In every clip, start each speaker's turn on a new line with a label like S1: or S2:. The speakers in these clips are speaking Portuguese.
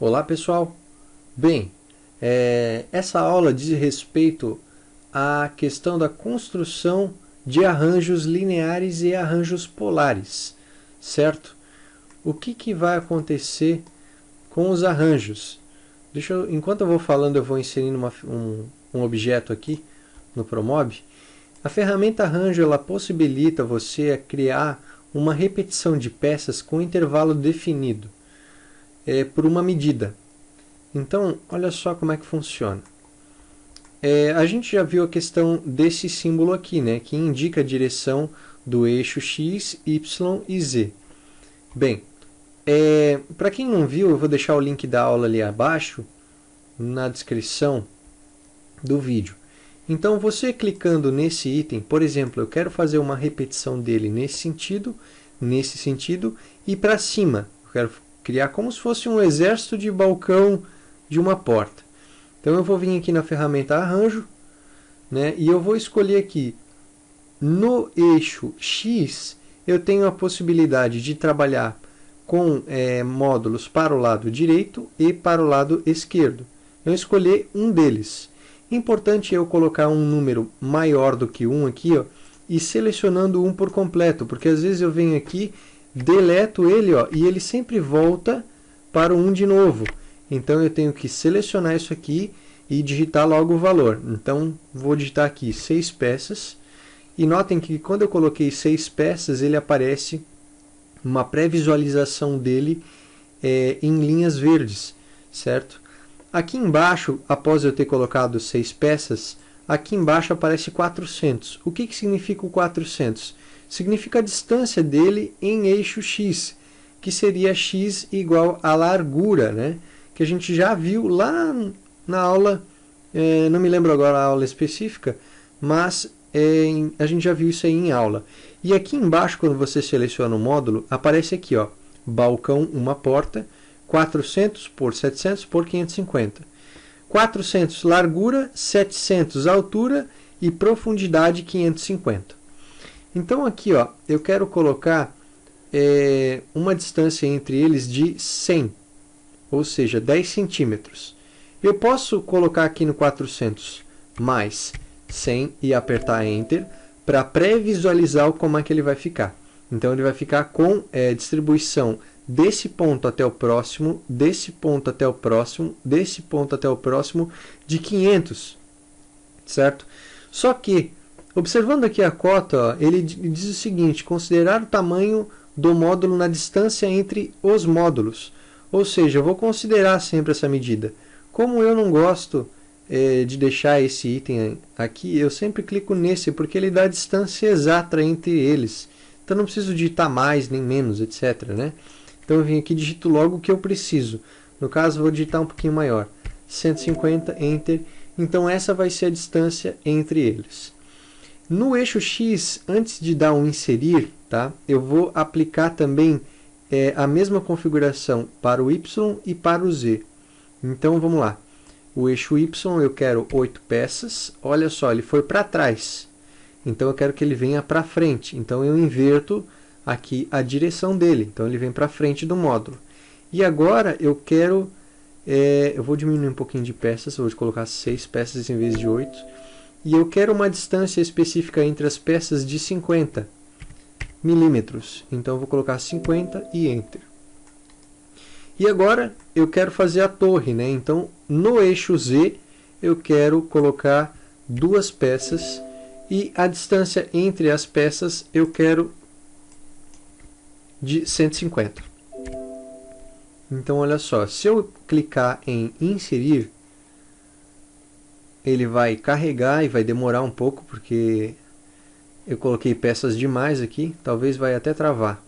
S1: Olá pessoal, bem, essa aula diz respeito à questão da construção de arranjos lineares e arranjos polares, certo? O que vai acontecer com os arranjos? Enquanto eu vou falando, eu vou inserindo um objeto aqui no Promob. A ferramenta arranjo ela possibilita você criar uma repetição de peças com intervalo definido por uma medida. Então, olha só como é que funciona. A gente já viu a questão desse símbolo aqui, né, que indica a direção do eixo X, Y e Z. Bem, para quem não viu, eu vou deixar o link da aula ali abaixo, na descrição do vídeo. Então, você clicando nesse item, por exemplo, eu quero fazer uma repetição dele nesse sentido e para cima. Eu quero criar como se fosse um exército de balcão de uma porta. Então eu vou vir aqui na ferramenta arranjo, né, e eu vou escolher aqui no eixo X, eu tenho a possibilidade de trabalhar com módulos para o lado direito e para o lado esquerdo. Eu escolhi um deles. Importante eu colocar um número maior do que 1 aqui, ó, e selecionando um por completo, porque às vezes eu venho aqui, deleto ele, ó, e ele sempre volta para o 1 de novo. Então eu tenho que selecionar isso aqui e digitar logo o valor. Então vou digitar aqui 6 peças. E notem que quando eu coloquei 6 peças, ele aparece uma pré-visualização dele em linhas verdes, certo? Aqui embaixo, após eu ter colocado 6 peças, aqui embaixo aparece 400. O que significa o 400? Significa a distância dele em eixo X, que seria x igual à largura, né? Que a gente já viu lá na aula, não me lembro agora a aula específica, mas a gente já viu isso aí em aula. E aqui embaixo, quando você seleciona o módulo, aparece aqui, ó, balcão, uma porta, 400 por 700 por 550. 400 largura, 700 altura e profundidade 550. Então aqui, ó, eu quero colocar uma distância entre eles de 100, ou seja, 10 centímetros. Eu posso colocar aqui no 400 mais 100 e apertar Enter para pré-visualizar como é que ele vai ficar. Então ele vai ficar com distribuição desse ponto até o próximo, desse ponto até o próximo, desse ponto até o próximo, de 500, certo? Só que, observando aqui a cota, ó, ele diz o seguinte: considerar o tamanho do módulo na distância entre os módulos. Ou seja, eu vou considerar sempre essa medida. Como eu não gosto de deixar esse item aqui, eu sempre clico nesse, porque ele dá a distância exata entre eles. Então não preciso digitar mais nem menos, etc, né? Então eu vim aqui e digito logo o que eu preciso. No caso, vou digitar um pouquinho maior. 150, Enter. Então essa vai ser a distância entre eles. No eixo X, antes de dar um inserir, tá, eu vou aplicar também a mesma configuração para o Y e para o Z. Então vamos lá. O eixo Y eu quero 8 peças. Olha só, ele foi para trás. Então eu quero que ele venha para frente. Então eu inverto aqui a direção dele. Então ele vem para frente do módulo. E agora eu quero... eu vou diminuir um pouquinho de peças. Vou colocar 6 peças em vez de 8. E eu quero uma distância específica entre as peças de 50 milímetros. Então eu vou colocar 50 e Enter. E agora eu quero fazer a torre, né? Então no eixo Z eu quero colocar 2 peças e a distância entre as peças eu quero de 150. Então olha só, se eu clicar em inserir, ele vai carregar e vai demorar um pouco, porque eu coloquei peças demais aqui, talvez vai até travar.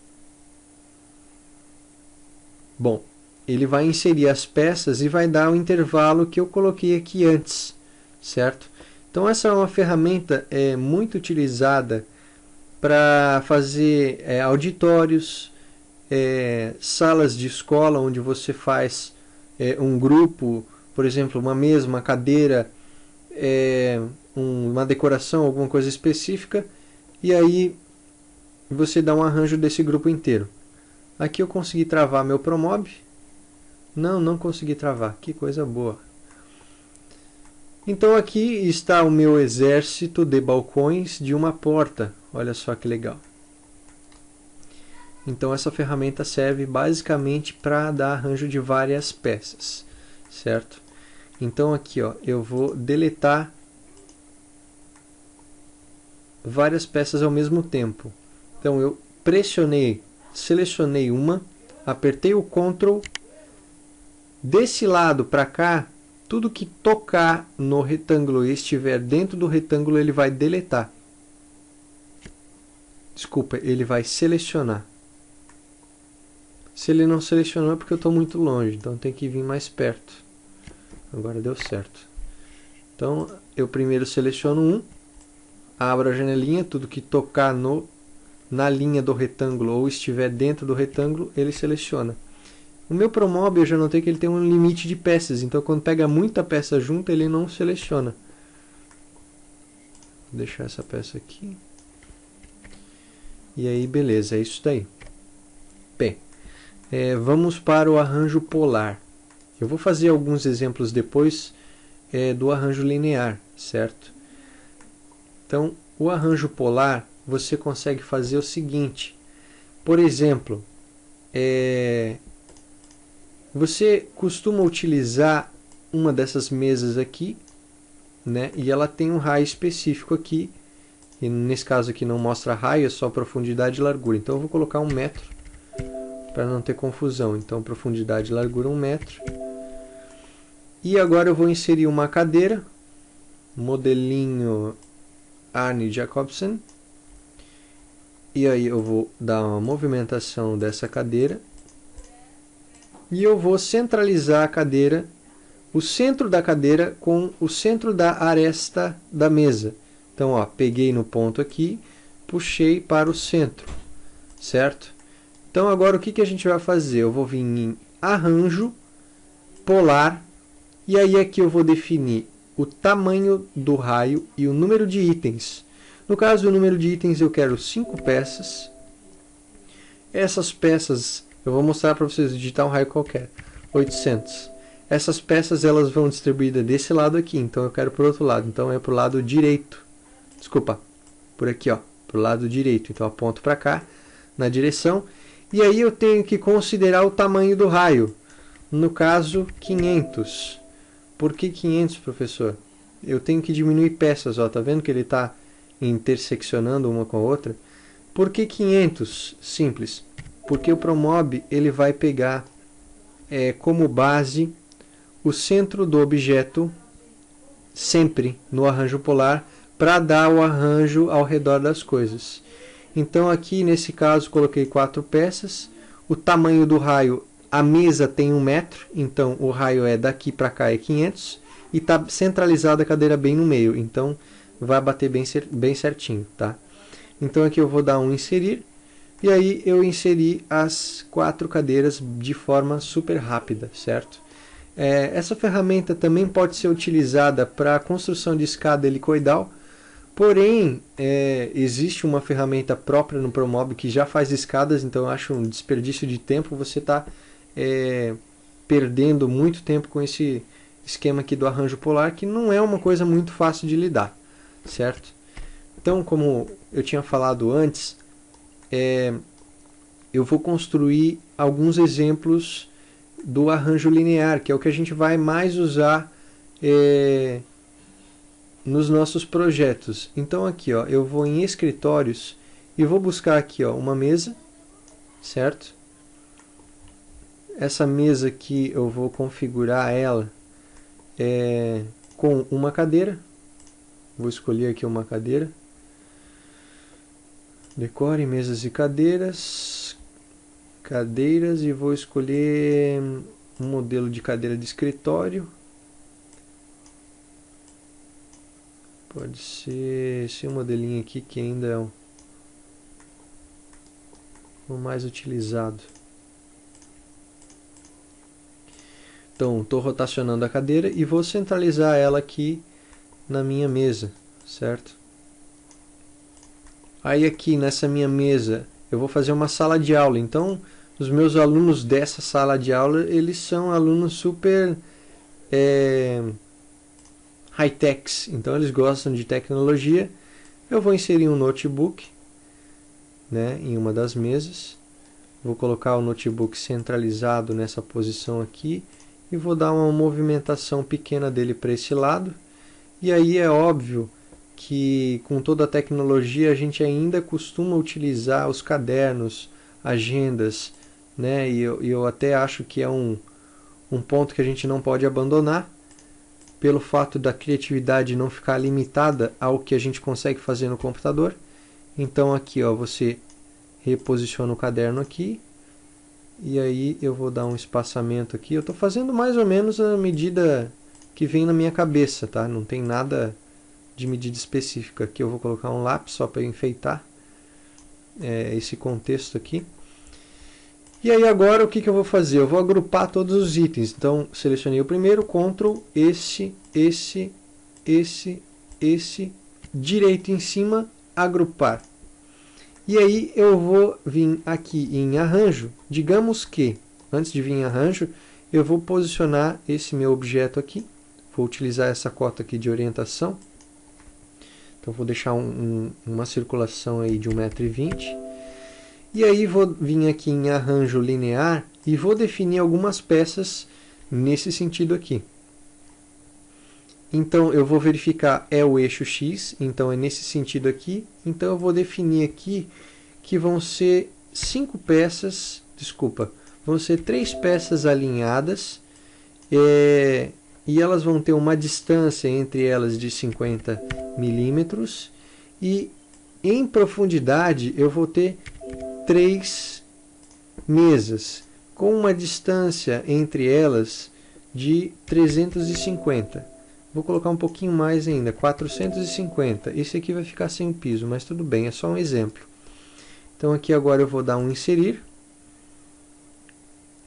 S1: Bom, ele vai inserir as peças e vai dar o intervalo que eu coloquei aqui antes, certo? Então essa é uma ferramenta muito utilizada para fazer auditórios, salas de escola onde você faz um grupo, por exemplo, uma mesa, uma cadeira, uma decoração, alguma coisa específica, e aí você dá um arranjo desse grupo inteiro. Aqui eu consegui travar meu Promob, Não consegui travar. Que coisa boa. Então aqui está o meu exército de balcões de uma porta. Olha só que legal. Então essa ferramenta serve basicamente para dar arranjo de várias peças, certo? Então aqui, ó, eu vou deletar várias peças ao mesmo tempo. Então eu selecionei uma, apertei o Ctrl, desse lado para cá, tudo que tocar no retângulo e estiver dentro do retângulo ele vai deletar. Desculpa, ele vai selecionar. Se ele não selecionou é porque eu estou muito longe, então tem que vir mais perto. Agora deu certo. Então eu primeiro seleciono um, abro a janelinha, tudo que tocar na linha do retângulo ou estiver dentro do retângulo, ele seleciona. O meu ProMob eu já notei que ele tem um limite de peças, então quando pega muita peça junto ele não seleciona. Vou deixar essa peça aqui. E aí beleza, é isso daí. Bem, vamos para o arranjo polar. Eu vou fazer alguns exemplos depois do arranjo linear, certo? Então, o arranjo polar, você consegue fazer o seguinte. Por exemplo, você costuma utilizar uma dessas mesas aqui, né? E ela tem um raio específico aqui. E nesse caso aqui não mostra raio, é só profundidade e largura. Então eu vou colocar 1 metro para não ter confusão. Então profundidade e largura 1 metro. E agora eu vou inserir uma cadeira, modelinho Arne Jacobsen. E aí eu vou dar uma movimentação dessa cadeira. E eu vou centralizar a cadeira, o centro da cadeira com o centro da aresta da mesa. Então, ó, peguei no ponto aqui, puxei para o centro, certo? Então agora o que a gente vai fazer? Eu vou vir em arranjo, polar, e aí aqui eu vou definir o tamanho do raio e o número de itens. No caso do número de itens eu quero 5 peças. Essas peças, eu vou mostrar para vocês, digitar um raio qualquer, 800. Essas peças elas vão distribuídas desse lado aqui, então eu quero para o outro lado, então é para o lado direito. Desculpa, por aqui, ó, para o lado direito. Então aponto para cá, na direção. E aí eu tenho que considerar o tamanho do raio. No caso, 500. Por que 500, professor? Eu tenho que diminuir peças, ó. Tá vendo que ele está interseccionando uma com a outra? Por que 500? Simples. Porque o ProMob ele vai pegar como base o centro do objeto sempre no arranjo polar, para dar o arranjo ao redor das coisas. Então aqui nesse caso coloquei 4 peças, o tamanho do raio, a mesa tem 1 metro, então o raio é daqui para cá é 500, e está centralizada a cadeira bem no meio, então vai bater bem certinho, tá? Então aqui eu vou dar um inserir, e aí eu inseri as 4 cadeiras de forma super rápida, certo? Essa ferramenta também pode ser utilizada para a construção de escada helicoidal. Porém, existe uma ferramenta própria no ProMob que já faz escadas, então eu acho um desperdício de tempo. Você está perdendo muito tempo com esse esquema aqui do arranjo polar, que não é uma coisa muito fácil de lidar, certo? Então, como eu tinha falado antes, eu vou construir alguns exemplos do arranjo linear, que é o que a gente vai mais usar nos nossos projetos. Então aqui, ó, eu vou em escritórios e vou buscar aqui, ó, uma mesa, certo? Essa mesa aqui eu vou configurar ela com uma cadeira. Vou escolher aqui uma cadeira. Decore mesas e cadeiras. Cadeiras, e vou escolher um modelo de cadeira de escritório. Pode ser esse modelinho aqui que ainda é o mais utilizado. Então, estou rotacionando a cadeira e vou centralizar ela aqui na minha mesa, certo? Aí aqui nessa minha mesa eu vou fazer uma sala de aula, então os meus alunos dessa sala de aula, eles são alunos super high-techs, então eles gostam de tecnologia. Eu vou inserir um notebook, né, em uma das mesas. Vou colocar o notebook centralizado nessa posição aqui e vou dar uma movimentação pequena dele para esse lado. E aí é óbvio que com toda a tecnologia a gente ainda costuma utilizar os cadernos, agendas, né? E eu até acho que é um ponto que a gente não pode abandonar, pelo fato da criatividade não ficar limitada ao que a gente consegue fazer no computador. Então aqui, ó, você reposiciona o caderno aqui, e aí eu vou dar um espaçamento aqui. Eu estou fazendo mais ou menos a medida que vem na minha cabeça, tá? Não tem nada de medida específica. Aqui eu vou colocar um lápis só para enfeitar esse contexto aqui. E aí agora o que eu vou fazer? Eu vou agrupar todos os itens. Então selecionei o primeiro, Ctrl, esse, direito em cima, agrupar. E aí eu vou vir aqui em arranjo. Digamos que, antes de vir em arranjo, eu vou posicionar esse meu objeto aqui. Vou utilizar essa cota aqui de orientação. Então vou deixar uma circulação aí de 1,20 m. E aí vou vir aqui em arranjo linear e vou definir algumas peças nesse sentido aqui. Então eu vou verificar o eixo X, então é nesse sentido aqui. Então eu vou definir aqui que vão ser 5 peças, vão ser 3 peças alinhadas, e elas vão ter uma distância entre elas de 50 milímetros, e em profundidade eu vou ter 3 mesas, com uma distância entre elas de 350. Vou colocar um pouquinho mais ainda, 450. Esse aqui vai ficar sem piso, mas tudo bem, é só um exemplo. Então aqui agora eu vou dar um inserir.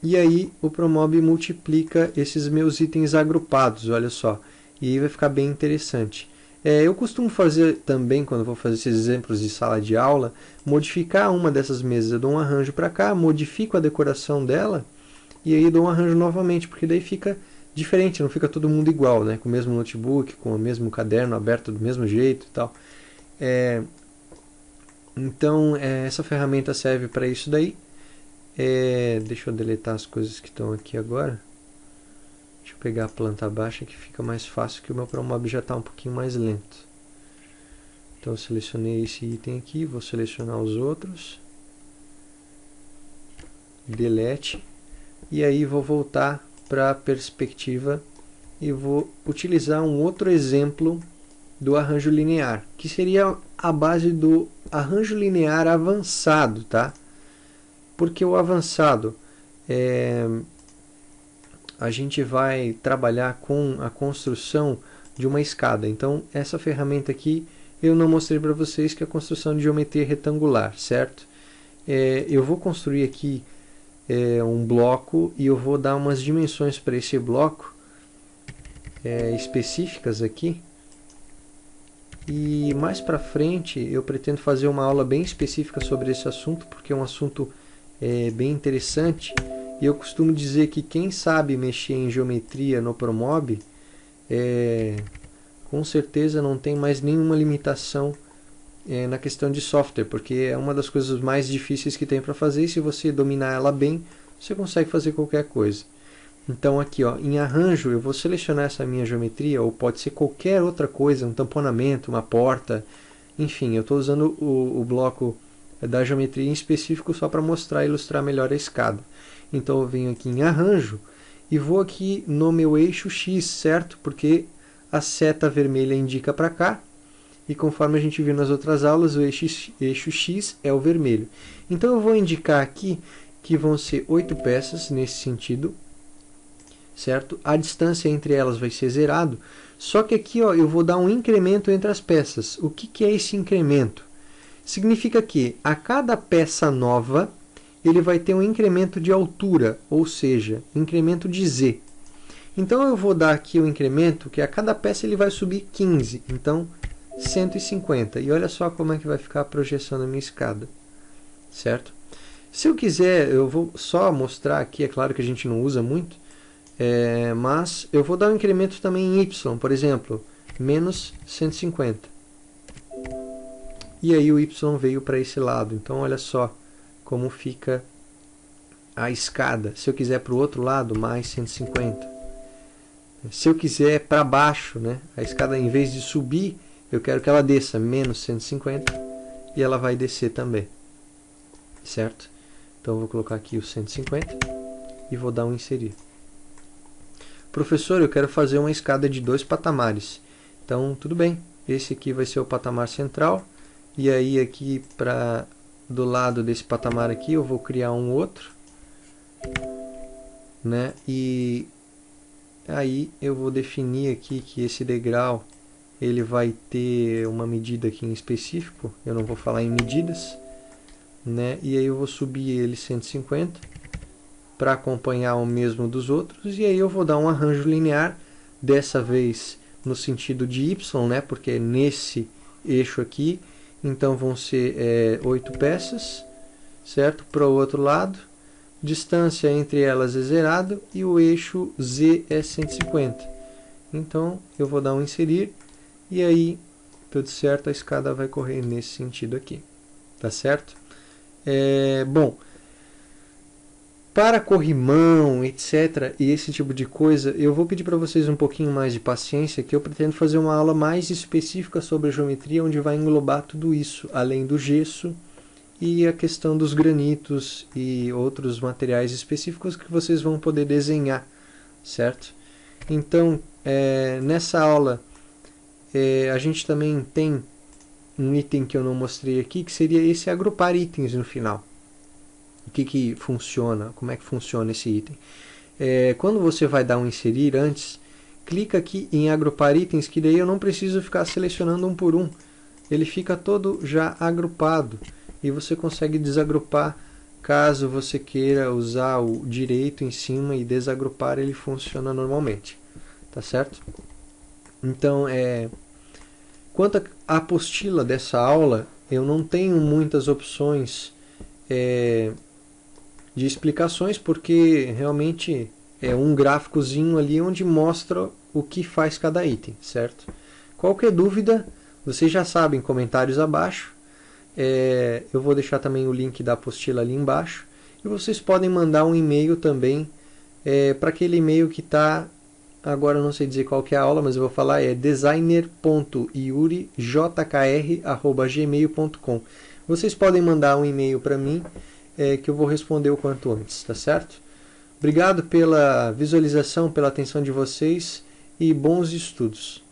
S1: E aí o Promob multiplica esses meus itens agrupados, olha só. E aí vai ficar bem interessante. Eu costumo fazer também, quando vou fazer esses exemplos de sala de aula, modificar uma dessas mesas. Eu dou um arranjo para cá, modifico a decoração dela, e aí dou um arranjo novamente, porque daí fica diferente, não fica todo mundo igual, né? Com o mesmo notebook, com o mesmo caderno aberto do mesmo jeito e tal. Então, essa ferramenta serve para isso daí. Deixa eu deletar as coisas que estão aqui agora. Deixa eu pegar a planta baixa que fica mais fácil, que o meu Promob já está um pouquinho mais lento. Então eu selecionei esse item aqui, vou selecionar os outros. Delete. E aí vou voltar para a perspectiva e vou utilizar um outro exemplo do arranjo linear, que seria a base do arranjo linear avançado, tá? Porque o avançado a gente vai trabalhar com a construção de uma escada. Então essa ferramenta aqui eu não mostrei para vocês, que é a construção de geometria retangular, certo? Eu vou construir aqui um bloco e eu vou dar umas dimensões para esse bloco específicas aqui. E mais para frente eu pretendo fazer uma aula bem específica sobre esse assunto, porque é um assunto bem interessante. E eu costumo dizer que quem sabe mexer em geometria no Promob, com certeza não tem mais nenhuma limitação na questão de software, porque é uma das coisas mais difíceis que tem para fazer, e se você dominar ela bem, você consegue fazer qualquer coisa. Então aqui, ó, em arranjo, eu vou selecionar essa minha geometria, ou pode ser qualquer outra coisa, um tamponamento, uma porta, enfim, eu estou usando o bloco da geometria em específico só para mostrar e ilustrar melhor a escada. Então eu venho aqui em arranjo e vou aqui no meu eixo X, certo? Porque a seta vermelha indica para cá, e conforme a gente viu nas outras aulas, o eixo X é o vermelho. Então eu vou indicar aqui que vão ser 8 peças nesse sentido, certo? A distância entre elas vai ser zerado, só que aqui, ó, eu vou dar um incremento entre as peças. O que é esse incremento? Significa que a cada peça nova ele vai ter um incremento de altura, ou seja, incremento de Z. Então eu vou dar aqui o incremento, que a cada peça ele vai subir 15, então 150. E olha só como é que vai ficar a projeção da minha escada, certo? Se eu quiser, eu vou só mostrar aqui, é claro que a gente não usa muito, mas eu vou dar um incremento também em y, por exemplo, menos 150. E aí o y veio para esse lado. Então olha só como fica a escada. Se eu quiser para o outro lado, mais 150. Se eu quiser para baixo, né, a escada em vez de subir, eu quero que ela desça menos 150 e ela vai descer também. Certo? Então eu vou colocar aqui o 150 e vou dar um inserir. Professor, eu quero fazer uma escada de 2 patamares. Então tudo bem, esse aqui vai ser o patamar central. E aí aqui do lado desse patamar aqui eu vou criar um outro, né? E aí eu vou definir aqui que esse degrau ele vai ter uma medida aqui em específico. Eu não vou falar em medidas, né? E aí eu vou subir ele 150 para acompanhar o mesmo dos outros. E aí eu vou dar um arranjo linear, dessa vez no sentido de y, né? Porque nesse eixo aqui. Então vão ser 8 peças, certo? Para o outro lado, distância entre elas é zerado e o eixo Z é 150. Então eu vou dar um inserir e aí, tudo certo, a escada vai correr nesse sentido aqui, tá certo? Bom, para corrimão, etc., e esse tipo de coisa, eu vou pedir para vocês um pouquinho mais de paciência, que eu pretendo fazer uma aula mais específica sobre a geometria, onde vai englobar tudo isso, além do gesso e a questão dos granitos e outros materiais específicos que vocês vão poder desenhar, certo? Então, nessa aula, a gente também tem um item que eu não mostrei aqui, que seria esse agrupar itens no final. O que funciona, como é que funciona esse item. Quando você vai dar um inserir antes, clica aqui em agrupar itens, que daí eu não preciso ficar selecionando um por um. Ele fica todo já agrupado e você consegue desagrupar caso você queira usar o direito em cima e desagrupar, ele funciona normalmente. Tá certo? Então, quanto à apostila dessa aula, eu não tenho muitas opções de explicações, porque realmente é um gráficozinho ali onde mostra o que faz cada item, certo? Qualquer dúvida, vocês já sabem, comentários abaixo. Eu vou deixar também o link da apostila ali embaixo. E vocês podem mandar um e-mail também para aquele e-mail que está, agora eu não sei dizer qual que é a aula, mas eu vou falar, é designer.yurijkr@gmail.com. Vocês podem mandar um e-mail para mim, que eu vou responder o quanto antes, tá certo? Obrigado pela visualização, pela atenção de vocês e bons estudos.